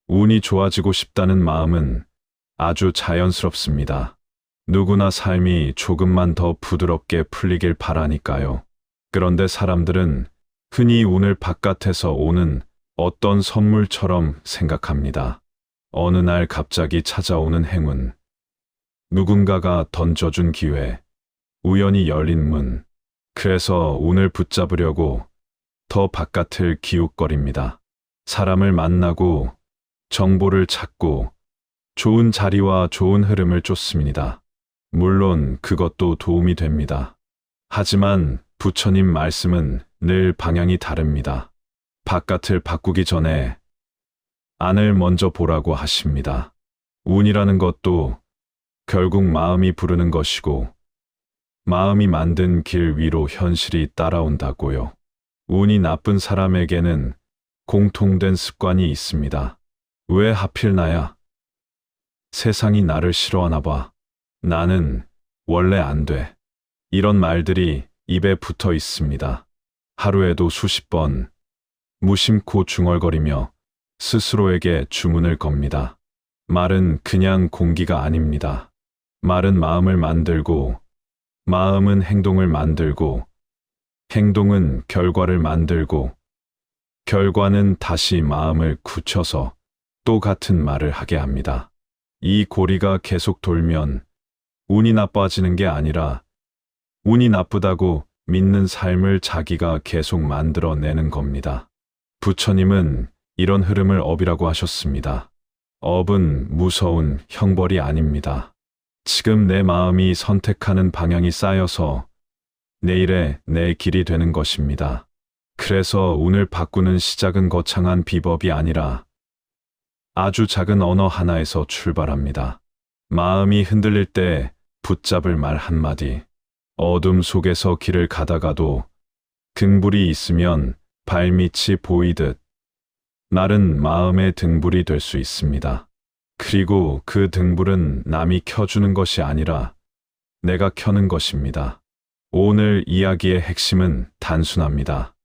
운이 좋아지고 싶다는 마음은 아주 자연스럽습니다. 누구나 삶이 조금만 더 부드럽게 풀리길 바라니까요. 그런데 사람들은 흔히 운을 바깥에서 오는 어떤 선물처럼 생각합니다. 어느 날 갑자기 찾아오는 행운, 누군가가 던져준 기회, 우연히 열린 문. 그래서 운을 붙잡으려고 더 바깥을 기웃거립니다. 사람을 만나고 정보를 찾고 좋은 자리와 좋은 흐름을 쫓습니다. 물론 그것도 도움이 됩니다. 하지만 부처님 말씀은 늘 방향이 다릅니다. 바깥을 바꾸기 전에 안을 먼저 보라고 하십니다. 운이라는 것도 결국 마음이 부르는 것이고 마음이 만든 길 위로 현실이 따라온다고요. 운이 나쁜 사람에게는 공통된 습관이 있습니다. 왜 하필 나야? 세상이 나를 싫어하나 봐. 나는 원래 안 돼. 이런 말들이 입에 붙어 있습니다. 하루에도 수십 번 무심코 중얼거리며 스스로에게 주문을 겁니다. 말은 그냥 공기가 아닙니다. 말은 마음을 만들고, 마음은 행동을 만들고, 행동은 결과를 만들고, 결과는 다시 마음을 굳혀서 또 같은 말을 하게 합니다. 이 고리가 계속 돌면 운이 나빠지는 게 아니라 운이 나쁘다고 믿는 삶을 자기가 계속 만들어내는 겁니다. 부처님은 이런 흐름을 업이라고 하셨습니다. 업은 무서운 형벌이 아닙니다. 지금 내 마음이 선택하는 방향이 쌓여서 내일의 내 길이 되는 것입니다. 그래서 운을 바꾸는 시작은 거창한 비법이 아니라 아주 작은 언어 하나에서 출발합니다. 마음이 흔들릴 때 붙잡을 말 한마디. 어둠 속에서 길을 가다가도 등불이 있으면 발밑이 보이듯 말은 마음의 등불이 될 수 있습니다. 그리고 그 등불은 남이 켜주는 것이 아니라 내가 켜는 것입니다. 오늘 이야기의 핵심은 단순합니다.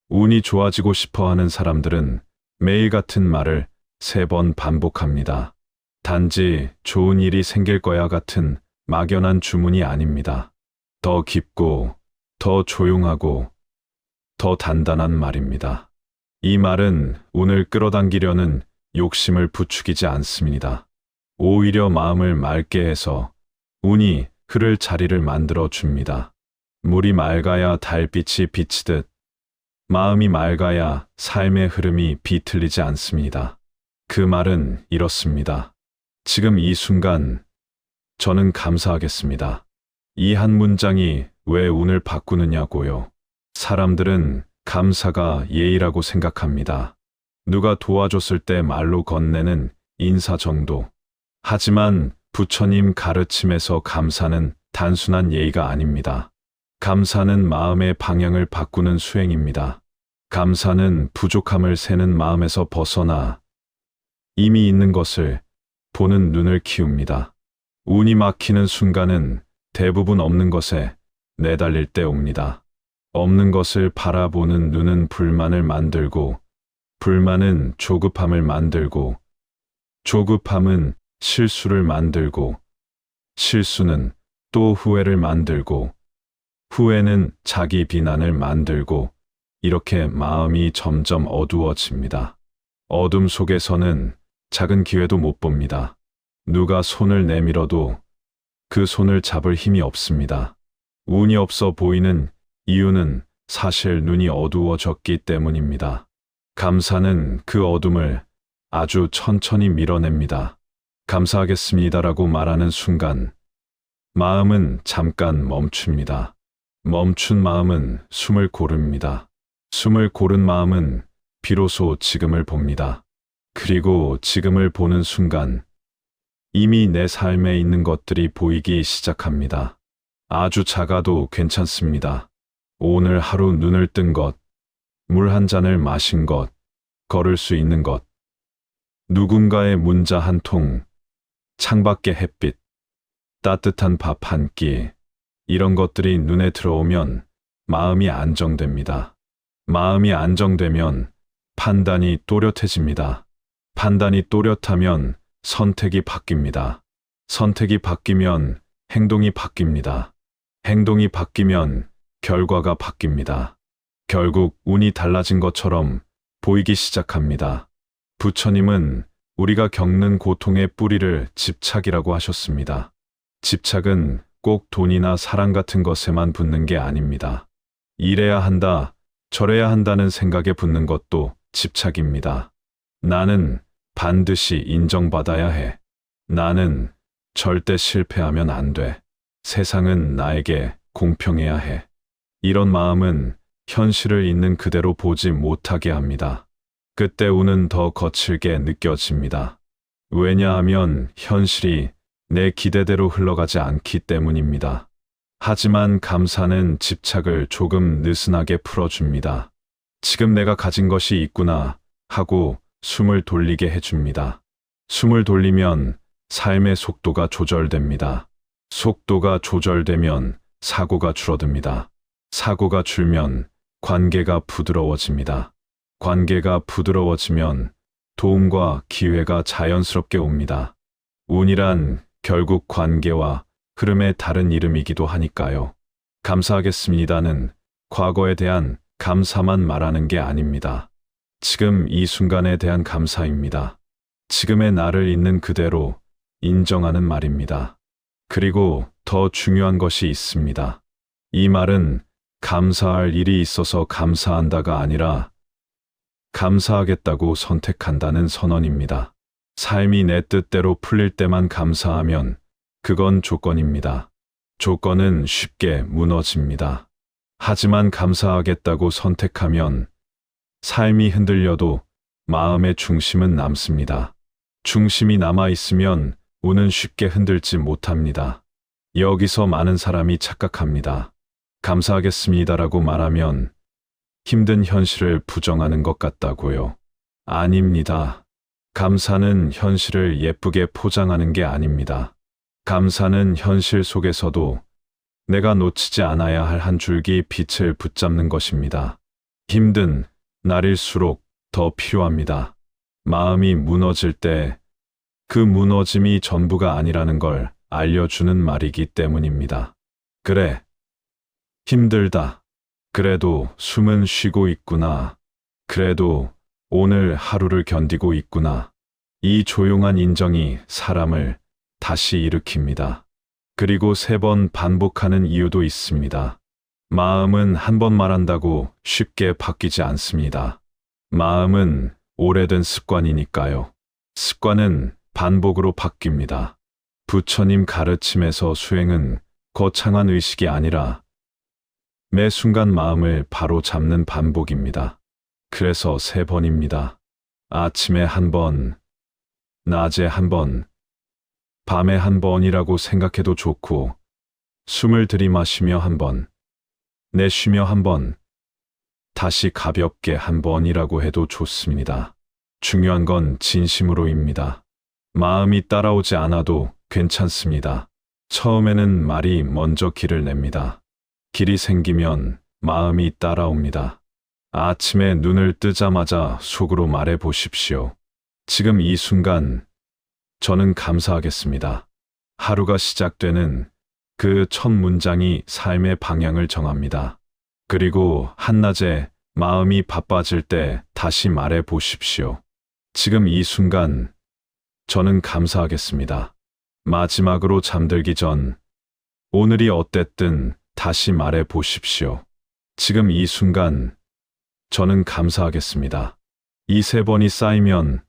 운이 좋아지고 싶어 하는 사람들은 매일 같은 말을 3번 반복합니다. 단지 좋은 일이 생길 거야 같은 막연한 주문이 아닙니다. 더 깊고, 더 조용하고, 더 단단한 말입니다. 이 말은 운을 끌어당기려는 욕심을 부추기지 않습니다. 오히려 마음을 맑게 해서 운이 흐를 자리를 만들어 줍니다. 물이 맑아야 달빛이 비치듯 마음이 맑아야 삶의 흐름이 비틀리지 않습니다. 그 말은 이렇습니다. 지금 이 순간 저는 감사하겠습니다. 이 한 문장이 왜 운을 바꾸느냐고요. 사람들은 감사가 예의라고 생각합니다. 누가 도와줬을 때 말로 건네는 인사 정도. 하지만 부처님 가르침에서 감사는 단순한 예의가 아닙니다. 감사는 마음의 방향을 바꾸는 수행입니다. 감사는 부족함을 세는 마음에서 벗어나 이미 있는 것을 보는 눈을 키웁니다. 운이 막히는 순간은 대부분 없는 것에 내달릴 때 옵니다. 없는 것을 바라보는 눈은 불만을 만들고, 불만은 조급함을 만들고, 조급함은 실수를 만들고, 실수는 또 후회를 만들고, 후회는 자기 비난을 만들고, 이렇게 마음이 점점 어두워집니다. 어둠 속에서는 작은 기회도 못 봅니다. 누가 손을 내밀어도 그 손을 잡을 힘이 없습니다. 운이 없어 보이는 이유는 사실 눈이 어두워졌기 때문입니다. 감사는 그 어둠을 아주 천천히 밀어냅니다. 감사하겠습니다라고 말하는 순간 마음은 잠깐 멈춥니다. 멈춘 마음은 숨을 고릅니다. 숨을 고른 마음은 비로소 지금을 봅니다. 그리고 지금을 보는 순간 이미 내 삶에 있는 것들이 보이기 시작합니다. 아주 작아도 괜찮습니다. 오늘 하루 눈을 뜬 것, 물 한 잔을 마신 것, 걸을 수 있는 것, 누군가의 문자 한 통, 창밖의 햇빛, 따뜻한 밥 한 끼, 이런 것들이 눈에 들어오면 마음이 안정됩니다. 마음이 안정되면 판단이 또렷해집니다. 판단이 또렷하면 선택이 바뀝니다. 선택이 바뀌면 행동이 바뀝니다. 행동이 바뀌면 결과가 바뀝니다. 결국 운이 달라진 것처럼 보이기 시작합니다. 부처님은 우리가 겪는 고통의 뿌리를 집착이라고 하셨습니다. 집착은 꼭 돈이나 사랑 같은 것에만 붙는 게 아닙니다. 이래야 한다, 저래야 한다는 생각에 붙는 것도 집착입니다. 나는 반드시 인정받아야 해. 나는 절대 실패하면 안 돼. 세상은 나에게 공평해야 해. 이런 마음은 현실을 있는 그대로 보지 못하게 합니다. 그때 운은 더 거칠게 느껴집니다. 왜냐하면 현실이 내 기대대로 흘러가지 않기 때문입니다. 하지만 감사는 집착을 조금 느슨하게 풀어줍니다. 지금 내가 가진 것이 있구나 하고 숨을 돌리게 해줍니다. 숨을 돌리면 삶의 속도가 조절됩니다. 속도가 조절되면 사고가 줄어듭니다. 사고가 줄면 관계가 부드러워집니다. 관계가 부드러워지면 도움과 기회가 자연스럽게 옵니다. 운이란 결국 관계와 흐름의 다른 이름이기도 하니까요. 감사하겠습니다는 과거에 대한 감사만 말하는 게 아닙니다. 지금 이 순간에 대한 감사입니다. 지금의 나를 있는 그대로 인정하는 말입니다. 그리고 더 중요한 것이 있습니다. 이 말은 감사할 일이 있어서 감사한다가 아니라 감사하겠다고 선택한다는 선언입니다. 삶이 내 뜻대로 풀릴 때만 감사하면 그건 조건입니다. 조건은 쉽게 무너집니다. 하지만 감사하겠다고 선택하면 삶이 흔들려도 마음의 중심은 남습니다. 중심이 남아있으면 운은 쉽게 흔들지 못합니다. 여기서 많은 사람이 착각합니다. 감사하겠습니다라고 말하면 힘든 현실을 부정하는 것 같다고요. 아닙니다. 감사는 현실을 예쁘게 포장하는 게 아닙니다. 감사는 현실 속에서도 내가 놓치지 않아야 할 한 줄기 빛을 붙잡는 것입니다. 힘든 날일수록 더 필요합니다. 마음이 무너질 때 그 무너짐이 전부가 아니라는 걸 알려주는 말이기 때문입니다. 그래, 힘들다. 그래도 숨은 쉬고 있구나. 그래도 오늘 하루를 견디고 있구나. 이 조용한 인정이 사람을 다시 일으킵니다. 그리고 3번 반복하는 이유도 있습니다. 마음은 한 번 말한다고 쉽게 바뀌지 않습니다. 마음은 오래된 습관이니까요. 습관은 반복으로 바뀝니다. 부처님 가르침에서 수행은 거창한 의식이 아니라 매 순간 마음을 바로 잡는 반복입니다. 그래서 3번입니다. 아침에 1번, 낮에 1번, 밤에 1번이라고 생각해도 좋고, 숨을 들이마시며 1번, 내쉬며 1번, 다시 가볍게 1번이라고 해도 좋습니다. 중요한 건 진심으로입니다. 마음이 따라오지 않아도 괜찮습니다. 처음에는 말이 먼저 길을 냅니다. 길이 생기면 마음이 따라옵니다. 아침에 눈을 뜨자마자 속으로 말해 보십시오. 지금 이 순간 저는 감사하겠습니다. 하루가 시작되는 그 첫 문장이 삶의 방향을 정합니다. 그리고 한낮에 마음이 바빠질 때 다시 말해 보십시오. 지금 이 순간 저는 감사하겠습니다. 마지막으로 잠들기 전 오늘이 어땠든 다시 말해 보십시오. 지금 이 순간 저는 감사하겠습니다. 이 3번이 쌓이면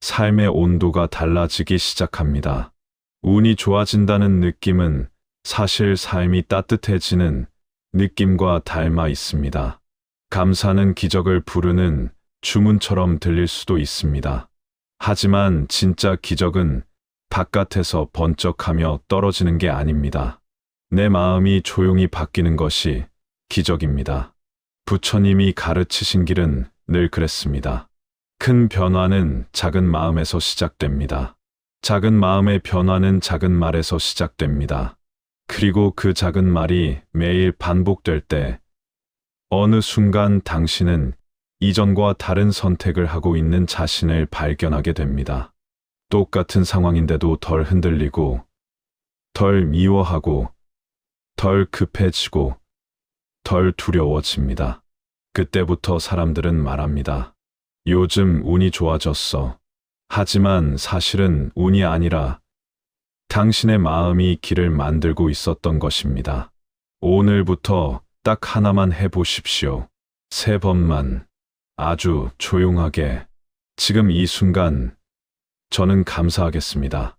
삶의 온도가 달라지기 시작합니다. 운이 좋아진다는 느낌은 사실 삶이 따뜻해지는 느낌과 닮아 있습니다. 감사는 기적을 부르는 주문처럼 들릴 수도 있습니다. 하지만 진짜 기적은 바깥에서 번쩍하며 떨어지는 게 아닙니다. 내 마음이 조용히 바뀌는 것이 기적입니다. 부처님이 가르치신 길은 늘 그랬습니다. 큰 변화는 작은 마음에서 시작됩니다. 작은 마음의 변화는 작은 말에서 시작됩니다. 그리고 그 작은 말이 매일 반복될 때 어느 순간 당신은 이전과 다른 선택을 하고 있는 자신을 발견하게 됩니다. 똑같은 상황인데도 덜 흔들리고, 덜 미워하고, 덜 급해지고, 덜 두려워집니다. 그때부터 사람들은 말합니다. 요즘 운이 좋아졌어. 하지만 사실은 운이 아니라 당신의 마음이 길을 만들고 있었던 것입니다. 오늘부터 딱 하나만 해보십시오. 3번만. 아주 조용하게. 지금 이 순간 저는 감사하겠습니다.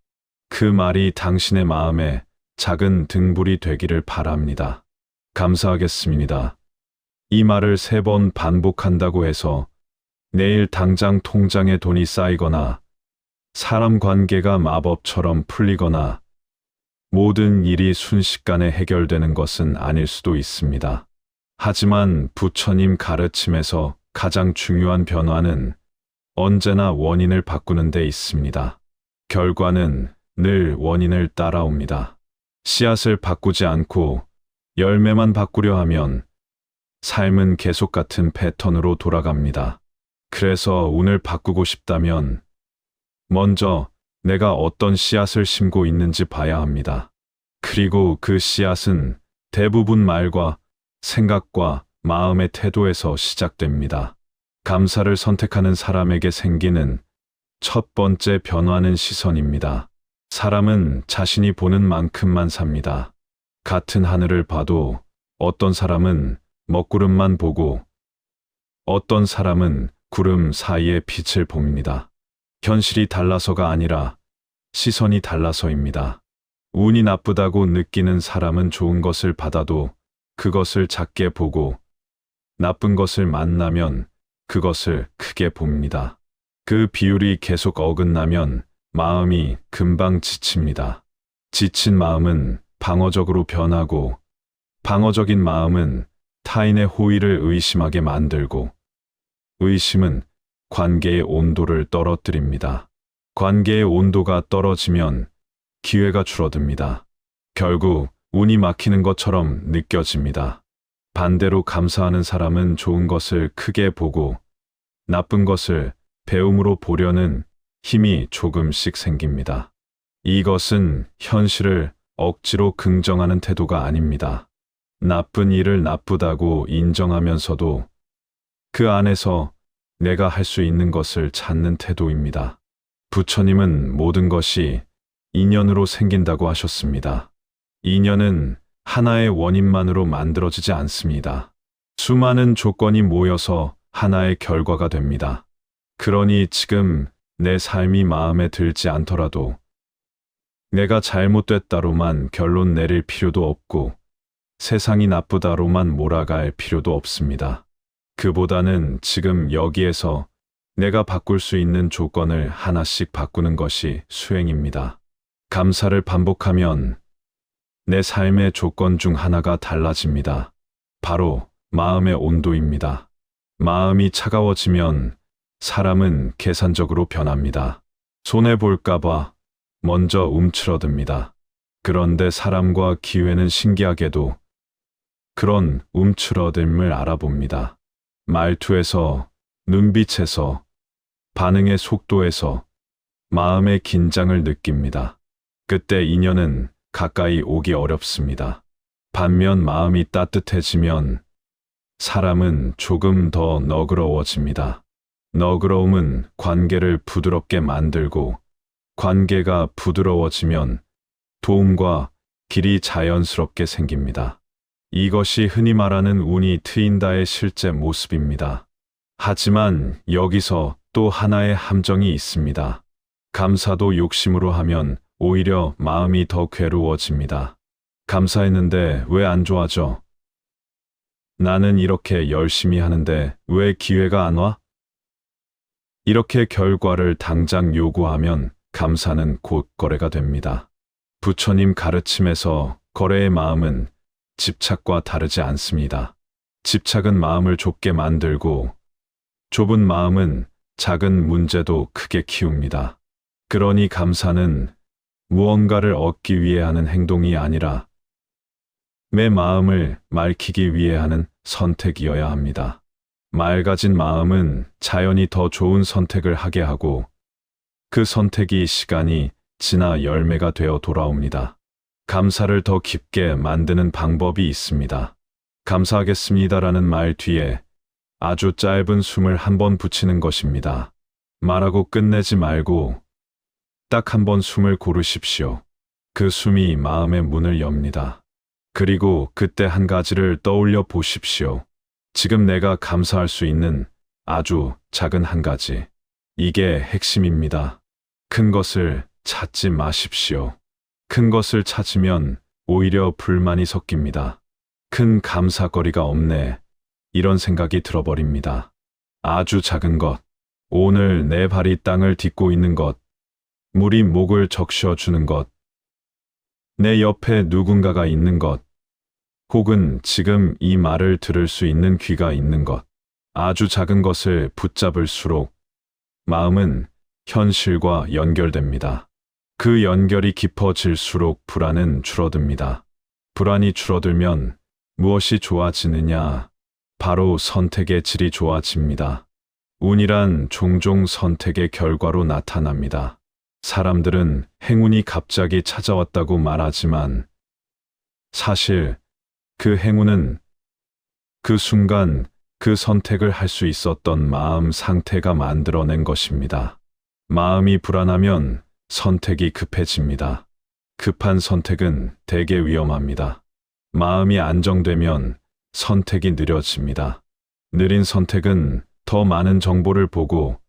그 말이 당신의 마음에 작은 등불이 되기를 바랍니다. 감사하겠습니다. 이 말을 3번 반복한다고 해서 내일 당장 통장에 돈이 쌓이거나 사람 관계가 마법처럼 풀리거나 모든 일이 순식간에 해결되는 것은 아닐 수도 있습니다. 하지만 부처님 가르침에서 가장 중요한 변화는 언제나 원인을 바꾸는 데 있습니다. 결과는 늘 원인을 따라옵니다. 씨앗을 바꾸지 않고 열매만 바꾸려 하면 삶은 계속 같은 패턴으로 돌아갑니다. 그래서 운을 바꾸고 싶다면 먼저 내가 어떤 씨앗을 심고 있는지 봐야 합니다. 그리고 그 씨앗은 대부분 말과 생각과 마음의 태도에서 시작됩니다. 감사를 선택하는 사람에게 생기는 첫 번째 변화는 시선입니다. 사람은 자신이 보는 만큼만 삽니다. 같은 하늘을 봐도 어떤 사람은 먹구름만 보고 어떤 사람은 구름 사이의 빛을 봅니다. 현실이 달라서가 아니라 시선이 달라서입니다. 운이 나쁘다고 느끼는 사람은 좋은 것을 받아도 그것을 작게 보고 나쁜 것을 만나면 그것을 크게 봅니다. 그 비율이 계속 어긋나면 마음이 금방 지칩니다. 지친 마음은 방어적으로 변하고 방어적인 마음은 타인의 호의를 의심하게 만들고 의심은 관계의 온도를 떨어뜨립니다. 관계의 온도가 떨어지면 기회가 줄어듭니다. 결국 운이 막히는 것처럼 느껴집니다. 반대로 감사하는 사람은 좋은 것을 크게 보고 나쁜 것을 배움으로 보려는 힘이 조금씩 생깁니다. 이것은 현실을 억지로 긍정하는 태도가 아닙니다. 나쁜 일을 나쁘다고 인정하면서도 그 안에서 내가 할 수 있는 것을 찾는 태도입니다. 부처님은 모든 것이 인연으로 생긴다고 하셨습니다. 인연은 하나의 원인만으로 만들어지지 않습니다. 수많은 조건이 모여서 하나의 결과가 됩니다. 그러니 지금 내 삶이 마음에 들지 않더라도 내가 잘못됐다로만 결론 내릴 필요도 없고 세상이 나쁘다로만 몰아갈 필요도 없습니다. 그보다는 지금 여기에서 내가 바꿀 수 있는 조건을 하나씩 바꾸는 것이 수행입니다. 감사를 반복하면 내 삶의 조건 중 하나가 달라집니다. 바로 마음의 온도입니다. 마음이 차가워지면 사람은 계산적으로 변합니다. 손해볼까봐 먼저 움츠러듭니다. 그런데 사람과 기회는 신기하게도 그런 움츠러듦을 알아봅니다. 말투에서, 눈빛에서, 반응의 속도에서 마음의 긴장을 느낍니다. 그때 인연은 가까이 오기 어렵습니다. 반면 마음이 따뜻해지면 사람은 조금 더 너그러워집니다. 너그러움은 관계를 부드럽게 만들고 관계가 부드러워지면 도움과 길이 자연스럽게 생깁니다. 이것이 흔히 말하는 운이 트인다의 실제 모습입니다. 하지만 여기서 또 하나의 함정이 있습니다. 감사도 욕심으로 하면 오히려 마음이 더 괴로워집니다. 감사했는데 왜 안 좋아져? 나는 이렇게 열심히 하는데 왜 기회가 안 와? 이렇게 결과를 당장 요구하면 감사는 곧 거래가 됩니다. 부처님 가르침에서 거래의 마음은 집착과 다르지 않습니다. 집착은 마음을 좁게 만들고 좁은 마음은 작은 문제도 크게 키웁니다. 그러니 감사는 무언가를 얻기 위해 하는 행동이 아니라 내 마음을 맑히기 위해 하는 선택이어야 합니다. 맑아진 마음은 자연히 더 좋은 선택을 하게 하고 그 선택이 시간이 지나 열매가 되어 돌아옵니다. 감사를 더 깊게 만드는 방법이 있습니다. 감사하겠습니다라는 말 뒤에 아주 짧은 숨을 한 번 붙이는 것입니다. 말하고 끝내지 말고 딱 한 번 숨을 고르십시오. 그 숨이 마음의 문을 엽니다. 그리고 그때 한 가지를 떠올려 보십시오. 지금 내가 감사할 수 있는 아주 작은 한 가지. 이게 핵심입니다. 큰 것을 찾지 마십시오. 큰 것을 찾으면 오히려 불만이 섞입니다. 큰 감사거리가 없네. 이런 생각이 들어버립니다. 아주 작은 것. 오늘 내 발이 땅을 딛고 있는 것. 물이 목을 적셔주는 것. 내 옆에 누군가가 있는 것. 혹은 지금 이 말을 들을 수 있는 귀가 있는 것. 아주 작은 것을 붙잡을수록 마음은 현실과 연결됩니다. 그 연결이 깊어질수록 불안은 줄어듭니다. 불안이 줄어들면 무엇이 좋아지느냐? 바로 선택의 질이 좋아집니다. 운이란 종종 선택의 결과로 나타납니다. 사람들은 행운이 갑자기 찾아왔다고 말하지만 사실 그 행운은 그 순간 그 선택을 할 수 있었던 마음 상태가 만들어낸 것입니다. 마음이 불안하면 선택이 급해집니다. 급한 선택은 대개 위험합니다. 마음이 안정되면 선택이 느려집니다. 느린 선택은 더 많은 정보를 보고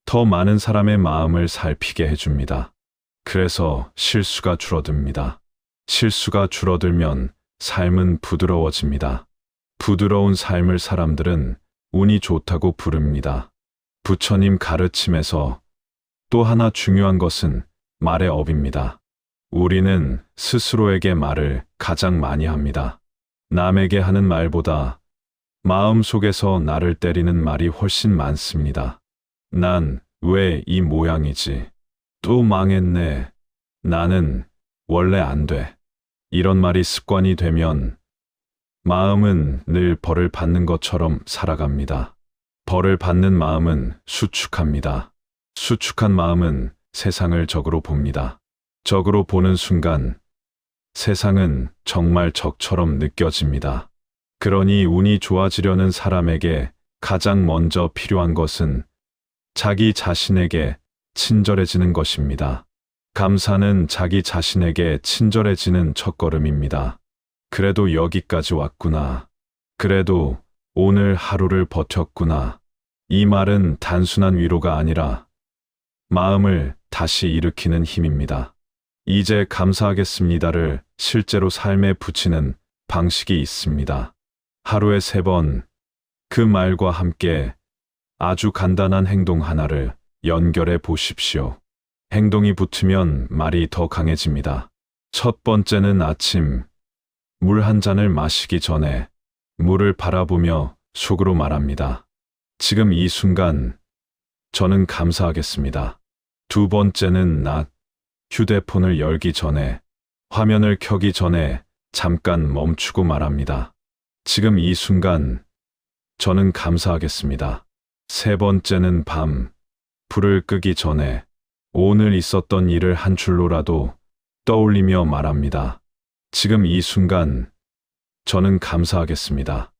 더 많은 사람의 마음을 살피게 해줍니다. 그래서 실수가 줄어듭니다. 실수가 줄어들면 삶은 부드러워집니다. 부드러운 삶을 사람들은 운이 좋다고 부릅니다. 부처님 가르침에서 또 하나 중요한 것은 말의 업입니다. 우리는 스스로에게 말을 가장 많이 합니다. 남에게 하는 말보다 마음속에서 나를 때리는 말이 훨씬 많습니다. 난 왜 이 모양이지? 또 망했네. 나는 원래 안 돼. 이런 말이 습관이 되면 마음은 늘 벌을 받는 것처럼 살아갑니다. 벌을 받는 마음은 수축합니다. 수축한 마음은 세상을 적으로 봅니다. 적으로 보는 순간 세상은 정말 적처럼 느껴집니다. 그러니 운이 좋아지려는 사람에게 가장 먼저 필요한 것은 자기 자신에게 친절해지는 것입니다. 감사는 자기 자신에게 친절해지는 첫걸음입니다. 그래도 여기까지 왔구나. 그래도 오늘 하루를 버텼구나. 이 말은 단순한 위로가 아니라 마음을 다시 일으키는 힘입니다. 이제 감사하겠습니다를 실제로 삶에 붙이는 방식이 있습니다. 하루에 3번 그 말과 함께 아주 간단한 행동 하나를 연결해 보십시오. 행동이 붙으면 말이 더 강해집니다. 첫 번째는 아침 물 한 잔을 마시기 전에 물을 바라보며 속으로 말합니다. 지금 이 순간 저는 감사하겠습니다. 두 번째는 낮 휴대폰을 열기 전에 화면을 켜기 전에 잠깐 멈추고 말합니다. 지금 이 순간 저는 감사하겠습니다. 세 번째는 밤 불을 끄기 전에 오늘 있었던 일을 한 줄로라도 떠올리며 말합니다. 지금 이 순간 저는 감사하겠습니다.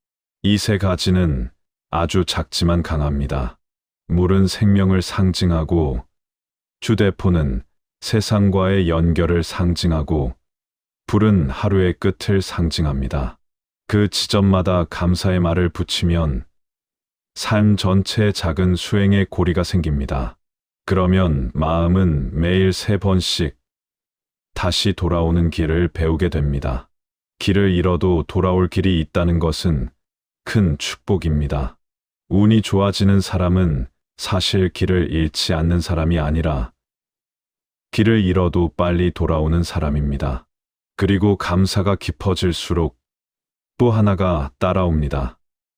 이 3가지는 아주 작지만 강합니다. 물은 생명을 상징하고 휴대폰은 세상과의 연결을 상징하고 불은 하루의 끝을 상징합니다. 그 지점마다 감사의 말을 붙이면 삶 전체에 작은 수행의 고리가 생깁니다. 그러면 마음은 매일 3번씩 다시 돌아오는 길을 배우게 됩니다. 길을 잃어도 돌아올 길이 있다는 것은 큰 축복입니다. 운이 좋아지는 사람은 사실 길을 잃지 않는 사람이 아니라 길을 잃어도 빨리 돌아오는 사람입니다. 그리고 감사가 깊어질수록 또 하나가 따라옵니다.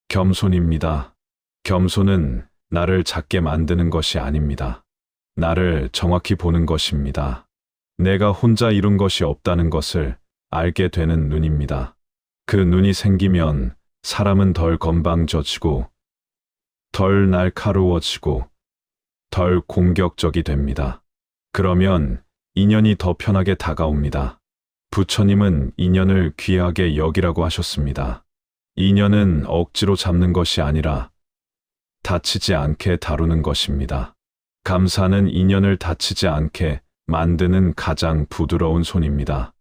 겸손입니다. 겸손은 나를 작게 만드는 것이 아닙니다. 나를 정확히 보는 것입니다. 내가 혼자 이룬 것이 없다는 것을 알게 되는 눈입니다. 그 눈이 생기면 사람은 덜 건방져지고 덜 날카로워지고 덜 공격적이 됩니다. 그러면 인연이 더 편하게 다가옵니다. 부처님은 인연을 귀하게 여기라고 하셨습니다. 인연은 억지로 잡는 것이 아니라 다치지 않게 다루는 것입니다. 감사는 인연을 다치지 않게 만드는 가장 부드러운 손입니다.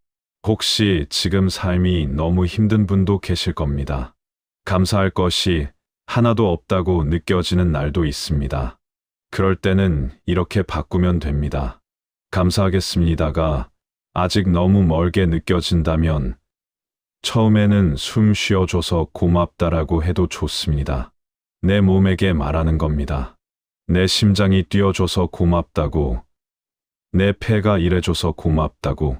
혹시 지금 삶이 너무 힘든 분도 계실 겁니다. 감사할 것이 하나도 없다고 느껴지는 날도 있습니다. 그럴 때는 이렇게 바꾸면 됩니다. 감사하겠습니다가 아직 너무 멀게 느껴진다면 처음에는 숨 쉬어줘서 고맙다라고 해도 좋습니다. 내 몸에게 말하는 겁니다. 내 심장이 뛰어줘서 고맙다고, 내 폐가 일해줘서 고맙다고.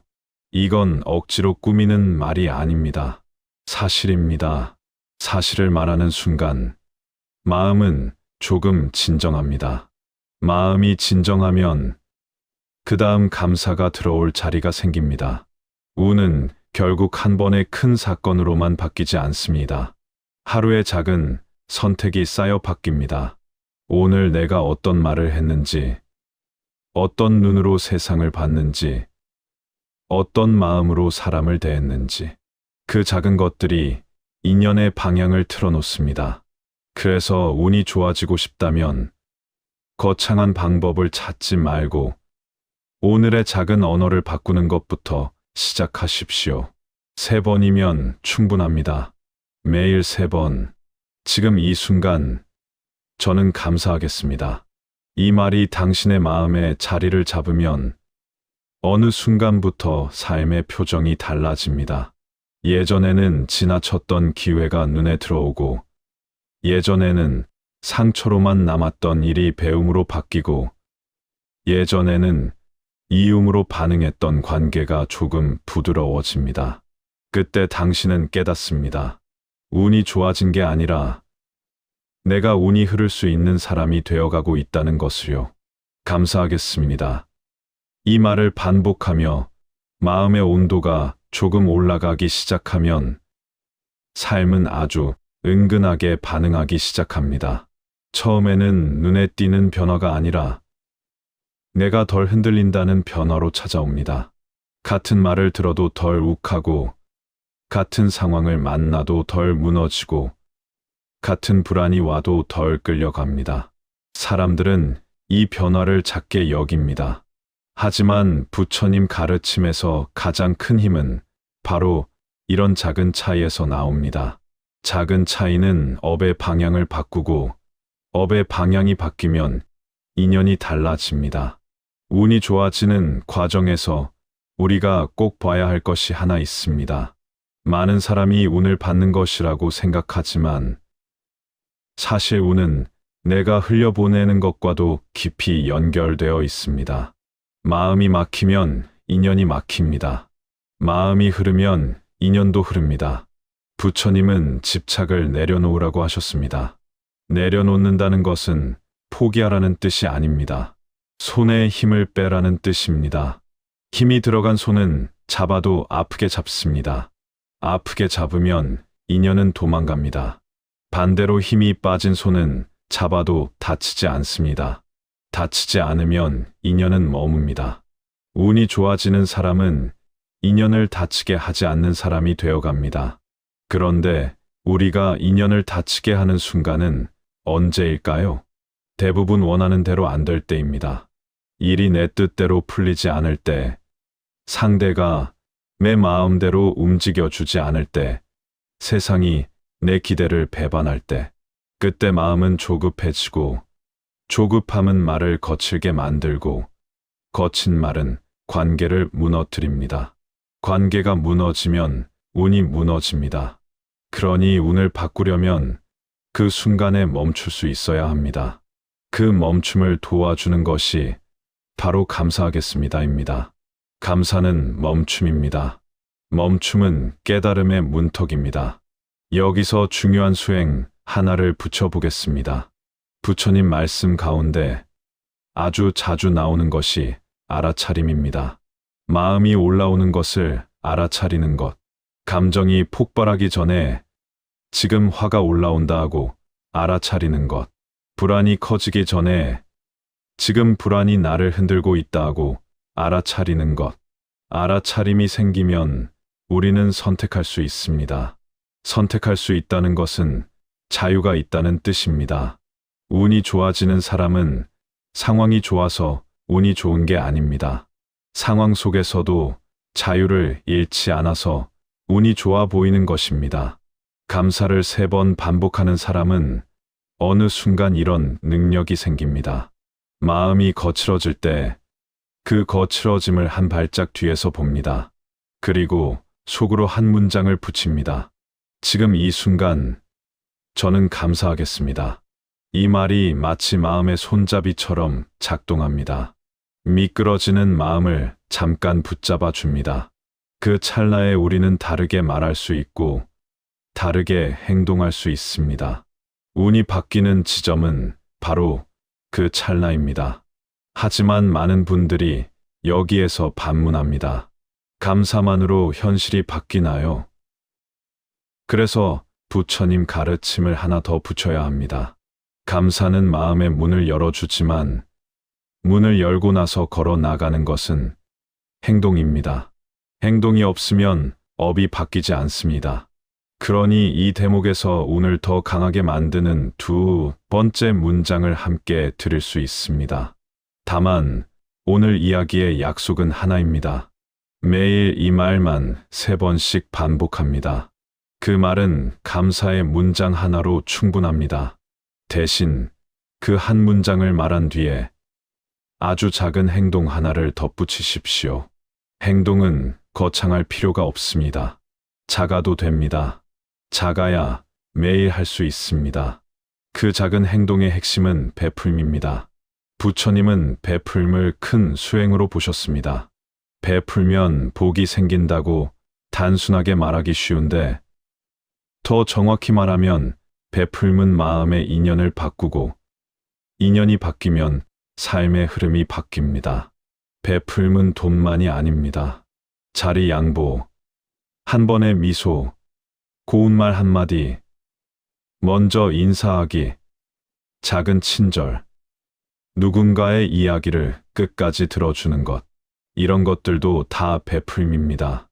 이건 억지로 꾸미는 말이 아닙니다. 사실입니다. 사실을 말하는 순간 마음은 조금 진정합니다. 마음이 진정하면 그 다음 감사가 들어올 자리가 생깁니다. 운은 결국 한 번의 큰 사건으로만 바뀌지 않습니다. 하루의 작은 선택이 쌓여 바뀝니다. 오늘 내가 어떤 말을 했는지, 어떤 눈으로 세상을 봤는지, 어떤 마음으로 사람을 대했는지, 그 작은 것들이 인연의 방향을 틀어놓습니다. 그래서 운이 좋아지고 싶다면 거창한 방법을 찾지 말고 오늘의 작은 언어를 바꾸는 것부터 시작하십시오. 3번이면 충분합니다. 매일 3번. 지금 이 순간 저는 감사하겠습니다. 이 말이 당신의 마음에 자리를 잡으면 어느 순간부터 삶의 표정이 달라집니다. 예전에는 지나쳤던 기회가 눈에 들어오고, 예전에는 상처로만 남았던 일이 배움으로 바뀌고, 예전에는 이음으로 반응했던 관계가 조금 부드러워집니다. 그때 당신은 깨닫습니다. 운이 좋아진 게 아니라 내가 운이 흐를 수 있는 사람이 되어가고 있다는 것을요. 감사하겠습니다. 이 말을 반복하며 마음의 온도가 조금 올라가기 시작하면 삶은 아주 은근하게 반응하기 시작합니다. 처음에는 눈에 띄는 변화가 아니라 내가 덜 흔들린다는 변화로 찾아옵니다. 같은 말을 들어도 덜 욱하고, 같은 상황을 만나도 덜 무너지고, 같은 불안이 와도 덜 끌려갑니다. 사람들은 이 변화를 작게 여깁니다. 하지만 부처님 가르침에서 가장 큰 힘은 바로 이런 작은 차이에서 나옵니다. 작은 차이는 업의 방향을 바꾸고, 업의 방향이 바뀌면 인연이 달라집니다. 운이 좋아지는 과정에서 우리가 꼭 봐야 할 것이 하나 있습니다. 많은 사람이 운을 받는 것이라고 생각하지만 사실 운은 내가 흘려보내는 것과도 깊이 연결되어 있습니다. 마음이 막히면 인연이 막힙니다. 마음이 흐르면 인연도 흐릅니다. 부처님은 집착을 내려놓으라고 하셨습니다. 내려놓는다는 것은 포기하라는 뜻이 아닙니다. 손에 힘을 빼라는 뜻입니다. 힘이 들어간 손은 잡아도 아프게 잡습니다. 아프게 잡으면 인연은 도망갑니다. 반대로 힘이 빠진 손은 잡아도 다치지 않습니다. 다치지 않으면 인연은 머뭅니다. 운이 좋아지는 사람은 인연을 다치게 하지 않는 사람이 되어갑니다. 그런데 우리가 인연을 다치게 하는 순간은 언제일까요? 대부분 원하는 대로 안 될 때입니다. 일이 내 뜻대로 풀리지 않을 때, 상대가 내 마음대로 움직여주지 않을 때, 세상이 내 기대를 배반할 때, 그때 마음은 조급해지고, 조급함은 말을 거칠게 만들고, 거친 말은 관계를 무너뜨립니다. 관계가 무너지면 운이 무너집니다. 그러니 운을 바꾸려면 그 순간에 멈출 수 있어야 합니다. 그 멈춤을 도와주는 것이 바로 감사하겠습니다입니다. 감사는 멈춤입니다. 멈춤은 깨달음의 문턱입니다. 여기서 중요한 수행 하나를 붙여보겠습니다. 부처님 말씀 가운데 아주 자주 나오는 것이 알아차림입니다. 마음이 올라오는 것을 알아차리는 것. 감정이 폭발하기 전에 지금 화가 올라온다 하고 알아차리는 것. 불안이 커지기 전에 지금 불안이 나를 흔들고 있다고 알아차리는 것. 알아차림이 생기면 우리는 선택할 수 있습니다. 선택할 수 있다는 것은 자유가 있다는 뜻입니다. 운이 좋아지는 사람은 상황이 좋아서 운이 좋은 게 아닙니다. 상황 속에서도 자유를 잃지 않아서 운이 좋아 보이는 것입니다. 감사를 3번 반복하는 사람은 어느 순간 이런 능력이 생깁니다. 마음이 거칠어질 때 그 거칠어짐을 한 발짝 뒤에서 봅니다. 그리고 속으로 한 문장을 붙입니다. 지금 이 순간 저는 감사하겠습니다. 이 말이 마치 마음의 손잡이처럼 작동합니다. 미끄러지는 마음을 잠깐 붙잡아 줍니다. 그 찰나에 우리는 다르게 말할 수 있고 다르게 행동할 수 있습니다. 운이 바뀌는 지점은 바로 그 찰나입니다. 하지만 많은 분들이 여기에서 반문합니다. 감사만으로 현실이 바뀌나요? 그래서 부처님 가르침을 하나 더 붙여야 합니다. 감사는 마음의 문을 열어주지만 문을 열고 나서 걸어 나가는 것은 행동입니다. 행동이 없으면 업이 바뀌지 않습니다. 그러니 이 대목에서 운을 더 강하게 만드는 2번째 문장을 함께 들을 수 있습니다. 다만 오늘 이야기의 약속은 하나입니다. 매일 이 말만 3번씩 반복합니다. 그 말은 감사의 문장 하나로 충분합니다. 대신 그 한 문장을 말한 뒤에 아주 작은 행동 하나를 덧붙이십시오. 행동은 거창할 필요가 없습니다. 작아도 됩니다. 작아야 매일 할 수 있습니다. 그 작은 행동의 핵심은 베풀미입니다. 부처님은 베풀음을 큰 수행으로 보셨습니다. 베풀면 복이 생긴다고 단순하게 말하기 쉬운데 더 정확히 말하면 베풀음은 마음의 인연을 바꾸고 인연이 바뀌면 삶의 흐름이 바뀝니다. 베풀음은 돈만이 아닙니다. 자리 양보, 한 번의 미소, 고운 말 한마디, 먼저 인사하기, 작은 친절, 누군가의 이야기를 끝까지 들어주는 것, 이런 것들도 다 베풀음입니다.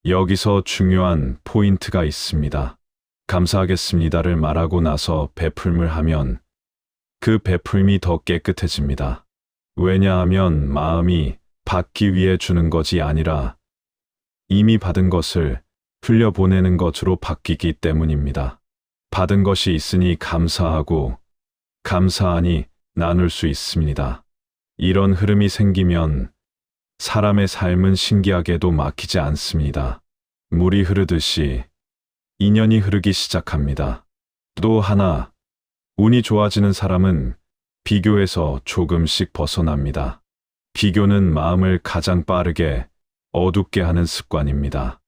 여기서 중요한 포인트가 있습니다. 감사하겠습니다를 말하고 나서 베풀음을 하면 그 베풀음이 더 깨끗해집니다. 왜냐하면 마음이 받기 위해 주는 것이 아니라 이미 받은 것을 흘려보내는 것으로 바뀌기 때문입니다. 받은 것이 있으니 감사하고 감사하니 나눌 수 있습니다. 이런 흐름이 생기면 사람의 삶은 신기하게도 막히지 않습니다. 물이 흐르듯이 인연이 흐르기 시작합니다. 또 하나, 운이 좋아지는 사람은 비교에서 조금씩 벗어납니다. 비교는 마음을 가장 빠르게 어둡게 하는 습관입니다.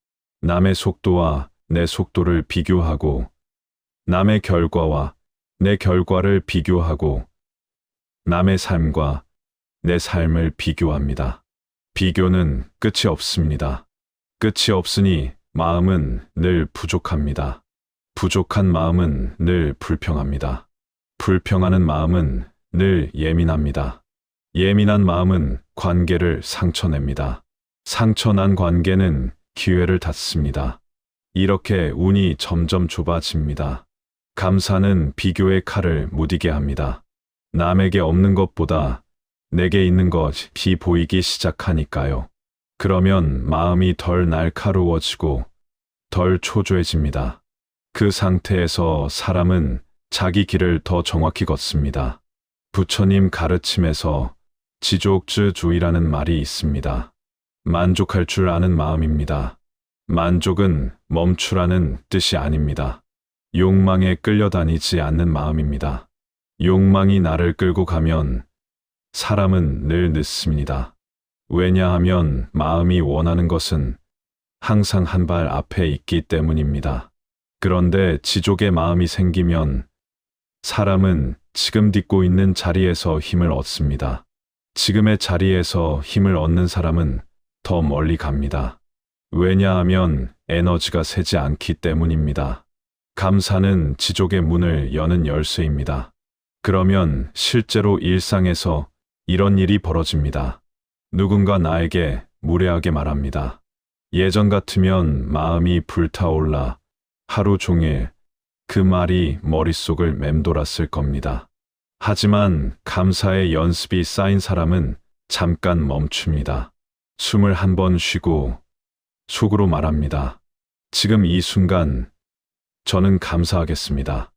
남의 속도와 내 속도를 비교하고 남의 결과와 내 결과를 비교하고 남의 삶과 내 삶을 비교합니다. 비교는 끝이 없습니다. 끝이 없으니 마음은 늘 부족합니다. 부족한 마음은 늘 불평합니다. 불평하는 마음은 늘 예민합니다. 예민한 마음은 관계를 상처냅니다. 상처난 관계는 기회를 닫습니다. 이렇게 운이 점점 좁아집니다. 감사는 비교의 칼을 무디게 합니다. 남에게 없는 것보다 내게 있는 것이 보이기 시작하니까요. 그러면 마음이 덜 날카로워지고 덜 초조해집니다. 그 상태에서 사람은 자기 길을 더 정확히 걷습니다. 부처님 가르침에서 지족주의라는 말이 있습니다. 만족할 줄 아는 마음입니다. 만족은 멈추라는 뜻이 아닙니다. 욕망에 끌려다니지 않는 마음입니다. 욕망이 나를 끌고 가면 사람은 늘 늦습니다. 왜냐하면 마음이 원하는 것은 항상 한 발 앞에 있기 때문입니다. 그런데 지족의 마음이 생기면 사람은 지금 딛고 있는 자리에서 힘을 얻습니다. 지금의 자리에서 힘을 얻는 사람은 더 멀리 갑니다. 왜냐하면 에너지가 새지 않기 때문입니다. 감사는 지족의 문을 여는 열쇠입니다. 그러면 실제로 일상에서 이런 일이 벌어집니다. 누군가 나에게 무례하게 말합니다. 예전 같으면 마음이 불타올라 하루 종일 그 말이 머릿속을 맴돌았을 겁니다. 하지만 감사의 연습이 쌓인 사람은 잠깐 멈춥니다. 숨을 한 번 쉬고 속으로 말합니다. 지금 이 순간 저는 감사하겠습니다.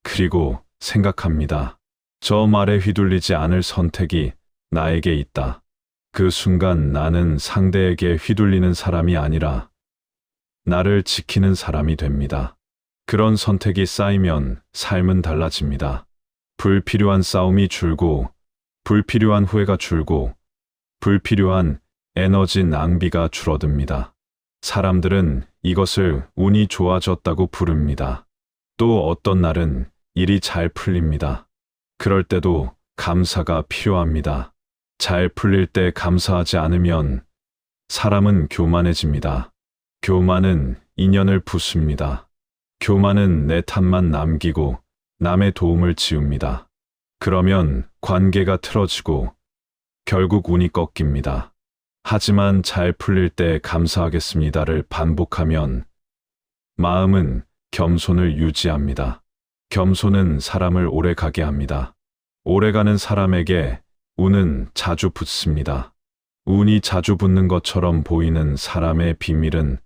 그리고 생각합니다. 저 말에 휘둘리지 않을 선택이 나에게 있다. 그 순간 나는 상대에게 휘둘리는 사람이 아니라 나를 지키는 사람이 됩니다. 그런 선택이 쌓이면 삶은 달라집니다. 불필요한 싸움이 줄고, 불필요한 후회가 줄고, 불필요한 에너지 낭비가 줄어듭니다. 사람들은 이것을 운이 좋아졌다고 부릅니다. 또 어떤 날은 일이 잘 풀립니다. 그럴 때도 감사가 필요합니다. 잘 풀릴 때 감사하지 않으면 사람은 교만해집니다. 교만은 인연을 부숩니다. 교만은 내 탓만 남기고 남의 도움을 지웁니다. 그러면 관계가 틀어지고 결국 운이 꺾입니다. 하지만 잘 풀릴 때 감사하겠습니다를 반복하면 마음은 겸손을 유지합니다. 겸손은 사람을 오래 가게 합니다. 오래가는 사람에게 운은 자주 붙습니다. 운이 자주 붙는 것처럼 보이는 사람의 비밀은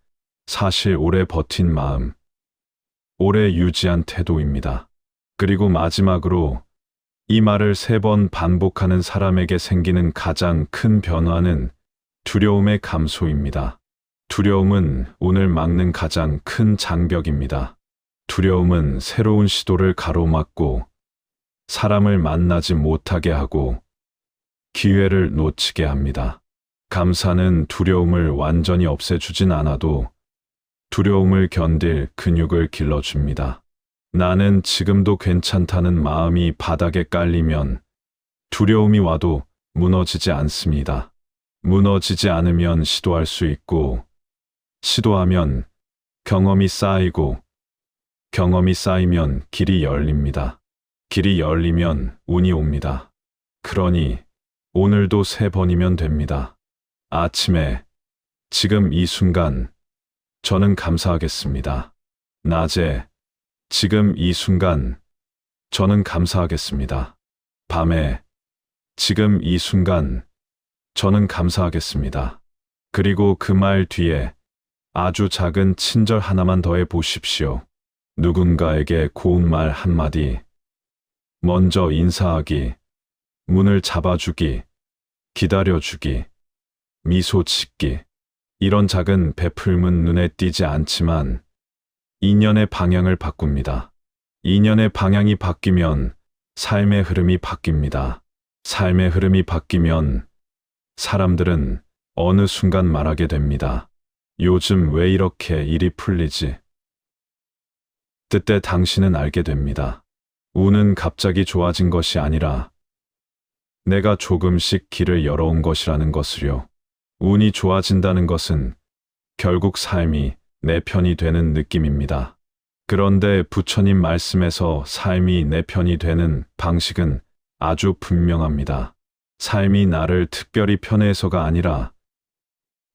사실 오래 버틴 마음, 오래 유지한 태도입니다. 그리고 마지막으로 이 말을 3번 반복하는 사람에게 생기는 가장 큰 변화는 두려움의 감소입니다. 두려움은 운을 막는 가장 큰 장벽입니다. 두려움은 새로운 시도를 가로막고 사람을 만나지 못하게 하고 기회를 놓치게 합니다. 감사는 두려움을 완전히 없애주진 않아도 두려움을 견딜 근육을 길러줍니다. 나는 지금도 괜찮다는 마음이 바닥에 깔리면 두려움이 와도 무너지지 않습니다. 무너지지 않으면 시도할 수 있고, 시도하면 경험이 쌓이고, 경험이 쌓이면 길이 열립니다. 길이 열리면 운이 옵니다. 그러니 오늘도 3번이면 됩니다. 아침에 지금 이 순간 저는 감사하겠습니다. 낮에 지금 이 순간 저는 감사하겠습니다. 밤에 지금 이 순간 저는 감사하겠습니다. 그리고 그 말 뒤에 아주 작은 친절 하나만 더해 보십시오. 누군가에게 고운 말 한마디, 먼저 인사하기, 문을 잡아주기, 기다려주기, 미소 짓기. 이런 작은 베풀문 눈에 띄지 않지만 인연의 방향을 바꿉니다. 인연의 방향이 바뀌면 삶의 흐름이 바뀝니다. 삶의 흐름이 바뀌면 사람들은 어느 순간 말하게 됩니다. 요즘 왜 이렇게 일이 풀리지? 그때 당신은 알게 됩니다. 운은 갑자기 좋아진 것이 아니라 내가 조금씩 길을 열어온 것이라는 것을요. 운이 좋아진다는 것은 결국 삶이 내 편이 되는 느낌입니다. 그런데 부처님 말씀에서 삶이 내 편이 되는 방식은 아주 분명합니다. 삶이 나를 특별히 편해서가 아니라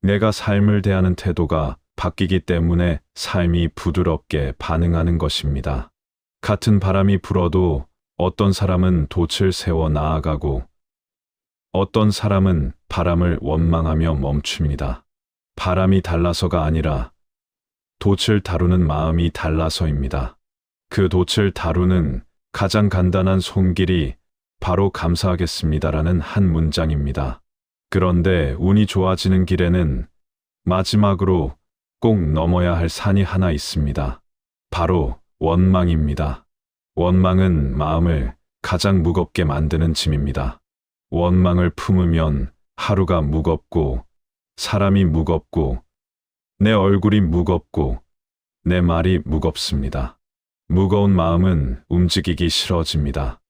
내가 삶을 대하는 태도가 바뀌기 때문에 삶이 부드럽게 반응하는 것입니다. 같은 바람이 불어도 어떤 사람은 돛을 세워 나아가고 어떤 사람은 바람을 원망하며 멈춥니다. 바람이 달라서가 아니라 돛을 다루는 마음이 달라서입니다. 그 돛을 다루는 가장 간단한 손길이 바로 감사하겠습니다라는 한 문장입니다. 그런데 운이 좋아지는 길에는 마지막으로 꼭 넘어야 할 산이 하나 있습니다. 바로 원망입니다. 원망은 마음을 가장 무겁게 만드는 짐입니다. 원망을 품으면 하루가 무겁고 사람이 무겁고 내 얼굴이 무겁고 내 말이 무겁습니다. 무거운 마음은 움직이기 싫어집니다.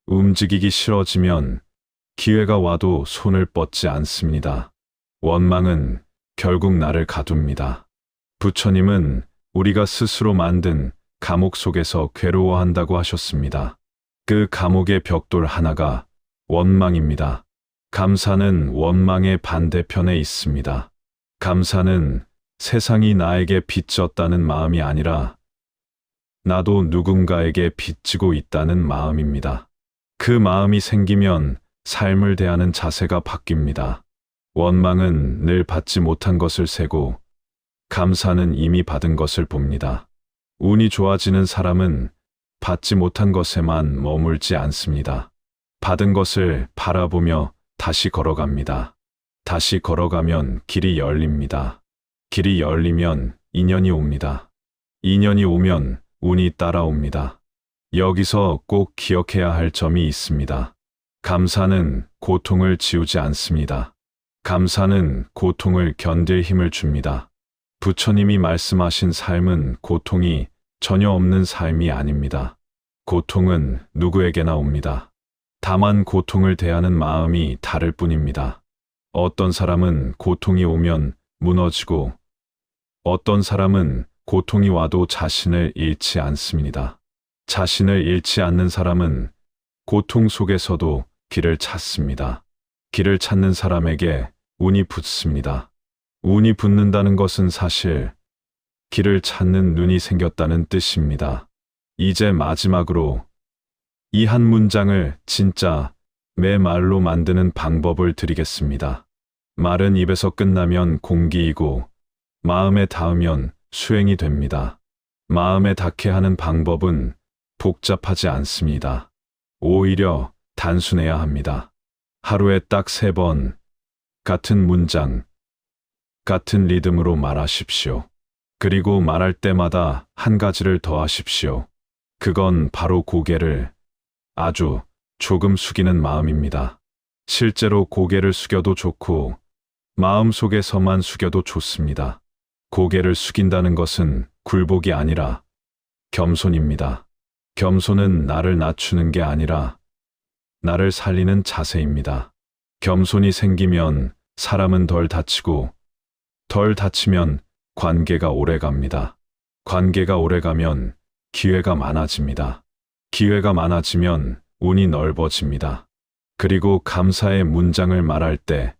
움직이기 싫어지면 기회가 와도 손을 뻗지 않습니다. 원망은 결국 나를 가둡니다. 부처님은 우리가 스스로 만든 감옥 속에서 괴로워한다고 하셨습니다. 그 감옥의 벽돌 하나가 원망입니다. 감사는 원망의 반대편에 있습니다. 감사는 세상이 나에게 빚졌다는 마음이 아니라 나도 누군가에게 빚지고 있다는 마음입니다. 그 마음이 생기면 삶을 대하는 자세가 바뀝니다. 원망은 늘 받지 못한 것을 세고 감사는 이미 받은 것을 봅니다. 운이 좋아지는 사람은 받지 못한 것에만 머물지 않습니다. 받은 것을 바라보며 다시 걸어갑니다. 다시 걸어가면 길이 열립니다. 길이 열리면 인연이 옵니다. 인연이 오면 운이 따라옵니다. 여기서 꼭 기억해야 할 점이 있습니다. 감사는 고통을 지우지 않습니다. 감사는 고통을 견딜 힘을 줍니다. 부처님이 말씀하신 삶은 고통이 전혀 없는 삶이 아닙니다. 고통은 누구에게나 옵니다. 다만 고통을 대하는 마음이 다를 뿐입니다. 어떤 사람은 고통이 오면 무너지고 어떤 사람은 고통이 와도 자신을 잃지 않습니다. 자신을 잃지 않는 사람은 고통 속에서도 길을 찾습니다. 길을 찾는 사람에게 운이 붙습니다. 운이 붙는다는 것은 사실 길을 찾는 눈이 생겼다는 뜻입니다. 이제 마지막으로 이 한 문장을 진짜 내 말로 만드는 방법을 드리겠습니다. 말은 입에서 끝나면 공기이고 마음에 닿으면 수행이 됩니다. 마음에 닿게 하는 방법은 복잡하지 않습니다. 오히려 단순해야 합니다. 하루에 딱 3번 같은 문장, 같은 리듬으로 말하십시오. 그리고 말할 때마다 한 가지를 더 하십시오. 그건 바로 고개를 아주 조금 숙이는 마음입니다. 실제로 고개를 숙여도 좋고 마음속에서만 숙여도 좋습니다. 고개를 숙인다는 것은 굴복이 아니라 겸손입니다. 겸손은 나를 낮추는 게 아니라 나를 살리는 자세입니다. 겸손이 생기면 사람은 덜 다치고 덜 다치면 관계가 오래 갑니다. 관계가 오래 가면 기회가 많아집니다. 기회가 많아지면 운이 넓어집니다. 그리고 감사의 문장을 말할 때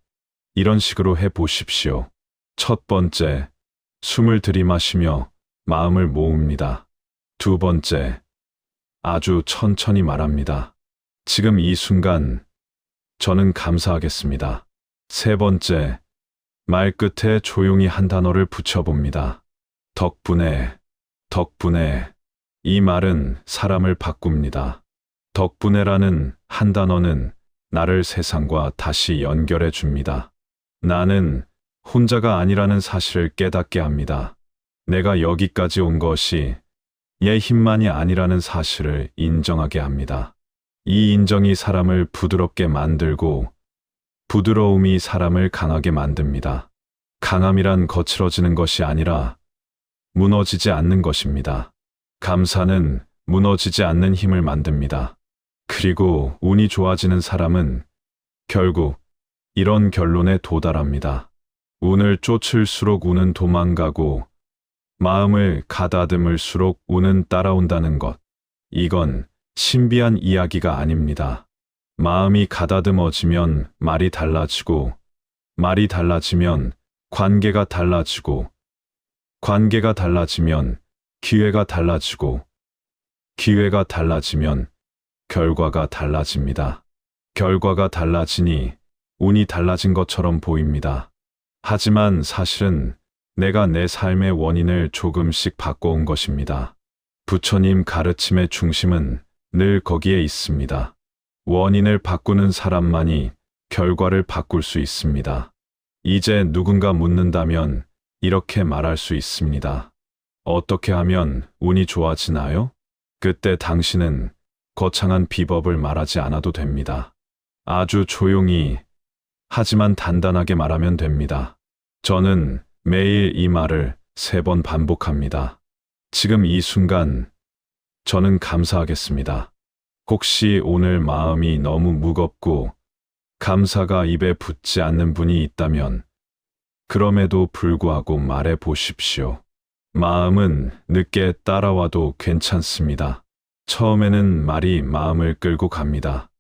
이런 식으로 해 보십시오. 첫 번째, 숨을 들이마시며 마음을 모읍니다. 두 번째, 아주 천천히 말합니다. 지금 이 순간 저는 감사하겠습니다. 세 번째, 말 끝에 조용히 한 단어를 붙여봅니다. 덕분에, 덕분에. 이 말은 사람을 바꿉니다. 덕분에라는 한 단어는 나를 세상과 다시 연결해 줍니다. 나는 혼자가 아니라는 사실을 깨닫게 합니다. 내가 여기까지 온 것이 얘 힘만이 아니라는 사실을 인정하게 합니다. 이 인정이 사람을 부드럽게 만들고 부드러움이 사람을 강하게 만듭니다. 강함이란 거칠어지는 것이 아니라 무너지지 않는 것입니다. 감사는 무너지지 않는 힘을 만듭니다. 그리고 운이 좋아지는 사람은 결국 이런 결론에 도달합니다. 운을 쫓을수록 운은 도망가고 마음을 가다듬을수록 운은 따라온다는 것. 이건 신비한 이야기가 아닙니다. 마음이 가다듬어지면 말이 달라지고 말이 달라지면 관계가 달라지고 관계가 달라지면 기회가 달라지고 기회가 달라지면 결과가 달라집니다. 결과가 달라지니 운이 달라진 것처럼 보입니다. 하지만 사실은 내가 내 삶의 원인을 조금씩 바꿔온 것입니다. 부처님 가르침의 중심은 늘 거기에 있습니다. 원인을 바꾸는 사람만이 결과를 바꿀 수 있습니다. 이제 누군가 묻는다면 이렇게 말할 수 있습니다. 어떻게 하면 운이 좋아지나요? 그때 당신은 거창한 비법을 말하지 않아도 됩니다. 아주 조용히 하지만 단단하게 말하면 됩니다. 저는 매일 이 말을 3번 반복합니다. 지금 이 순간 저는 감사하겠습니다. 혹시 오늘 마음이 너무 무겁고 감사가 입에 붙지 않는 분이 있다면 그럼에도 불구하고 말해 보십시오. 마음은 늦게 따라와도 괜찮습니다. 처음에는 말이 마음을 끌고 갑니다.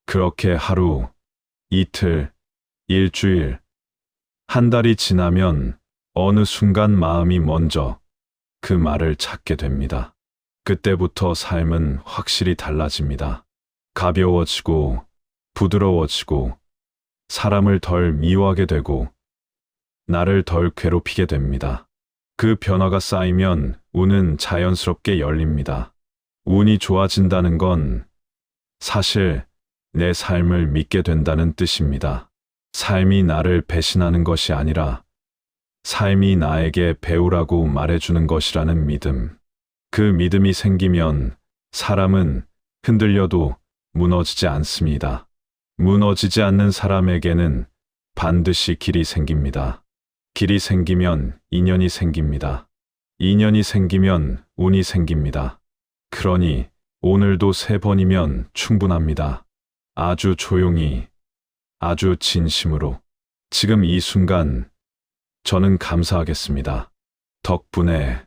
그렇게 하루, 이틀, 일주일, 한 달이 지나면 어느 순간 마음이 먼저 그 말을 찾게 됩니다. 그때부터 삶은 확실히 달라집니다. 가벼워지고 부드러워지고 사람을 덜 미워하게 되고 나를 덜 괴롭히게 됩니다. 그 변화가 쌓이면 운은 자연스럽게 열립니다. 운이 좋아진다는 건 사실 내 삶을 믿게 된다는 뜻입니다. 삶이 나를 배신하는 것이 아니라 삶이 나에게 배우라고 말해주는 것이라는 믿음. 그 믿음이 생기면 사람은 흔들려도 무너지지 않습니다. 무너지지 않는 사람에게는 반드시 길이 생깁니다. 길이 생기면 인연이 생깁니다. 인연이 생기면 운이 생깁니다. 그러니 오늘도 3번이면 충분합니다. 아주 조용히, 아주 진심으로. 지금 이 순간 저는 감사하겠습니다. 덕분에